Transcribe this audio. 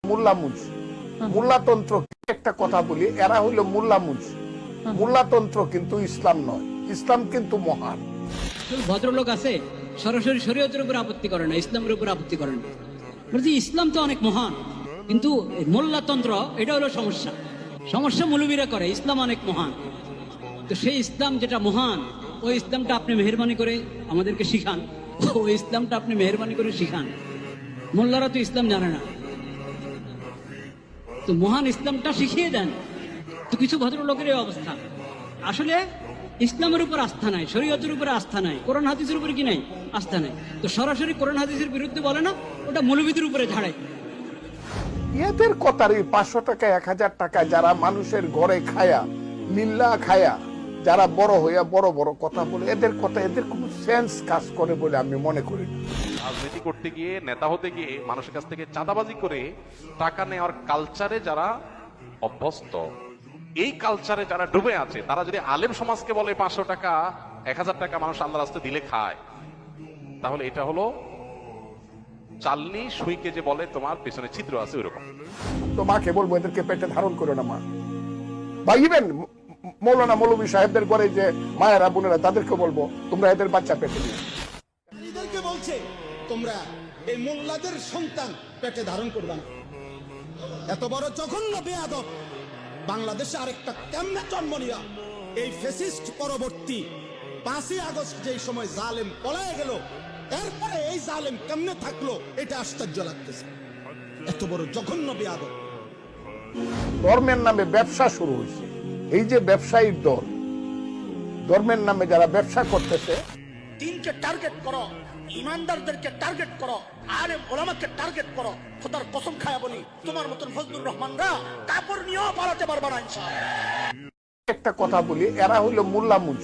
মোল্লামুজ মোল্লাতন্ত্র একটা কথা বলি, এরা হইল মোল্লামুজ। মোল্লাতন্ত্র কিন্তু ইসলাম নয়, ইসলাম কিন্তু মহান। ভদ্রলোক আছে সরাসরি শরীয়তের উপর আপত্তি করে না, ইসলামের উপর আপত্তি করেন। বলছি ইসলাম তো অনেক মহান, কিন্তু মোল্লাতন্ত্র এটা হলো সমস্যা। সমস্যা মৌলবীরা করে, ইসলাম অনেক মহান। তো সেই ইসলাম যেটা মহান, ওই ইসলামটা আপনি মেহরবানি করে আমাদেরকে শিখান, ওই ইসলামটা আপনি মেহরবানি করে শিখান। মোল্লারা তো ইসলাম জানে না, তো মহান ইসলামটা শিখিয়ে দেন। তো কিছু ভদ্রলোকের এই অবস্থা। আসলে ইসলামের উপর আস্থা নাই, শরীয়তের উপর আস্থা নাই, কোরআন হাদিসের উপর কি নাই, আস্থা নাই। তো সরাসরি কোরআন হাদিসের বিরুদ্ধে বলে না, ওটা মৌলবীদের উপরে ঝাড়ায়। এদের কথার এই 500 টাকা 1000 টাকা যারা মানুষের ঘরে খায়া লিল্লা খায়া যারা বড় হইয়া বড় বড় কথা বলে, এদের কথা এদের কোনো সেন্স কাজ করে বলে আমি মনে করি না। রাজনীতি করতে গিয়ে, নেতা হতে গিয়ে মানুষের কাছ থেকে চাঁদাবাজি করে টাকা নেওয়ার কালচারে যারা অভ্যস্ত, এই কালচারে যারা ডুবে আছে, তারা যদি আলেম সমাজকে বলে 500 টাকা 1000 টাকা মানুষ আল্লাহর রাস্তায় দিলে খায়, তাহলে এটা হলো চালনি সুইকে যে বলে তোমার পেছনে ছিদ্র আছে ওইরকম। তো মাকে বলবো এদেরকে পেটে ধারণ করো না মা। বা ইভেন মৌলানা মৌলভী সাহেবদের ঘরে যে মায়েরা বোনেরা, তাদেরকে বলবো তোমরা এদের বাচ্চা পেটে নিও। এদেরকে বলছে তোমরা এই মোল্লাদের সন্তান পেটে ধারণ করবে না। এত বড় জঘন্য বেয়াদব বাংলাদেশে আরেকটা কেমনে জন্ম নিয়া এই ফ্যাসিস্ট পরবর্তী 5ই আগস্ট যেই সময় জালেম পলায় গেল, এরপরে এই জালেম কেমনে থাকলো এটা আশ্চর্য লাগতেছে। এত বড় জঘন্য বেয়াদব। ধর্মের নামে ব্যবসা শুরু হয়েছে। এই যে ব্যবসায়ীর দল, ধর্মের নামে যারা ব্যবসা করতেছে, দিনকে টার্গেট করো, ইমানদারদেরকে টার্গেট করো, আলেম ওলামাকে টার্গেট করো। খোদার কসম খায়া বলি, তোমার মতন ফজলুর রহমানরা কাপড় নিয়েও পালাতে পারবা না ইনশাআল্লাহ। একটা কথা বলি, এরা হইল মোল্লামুজ।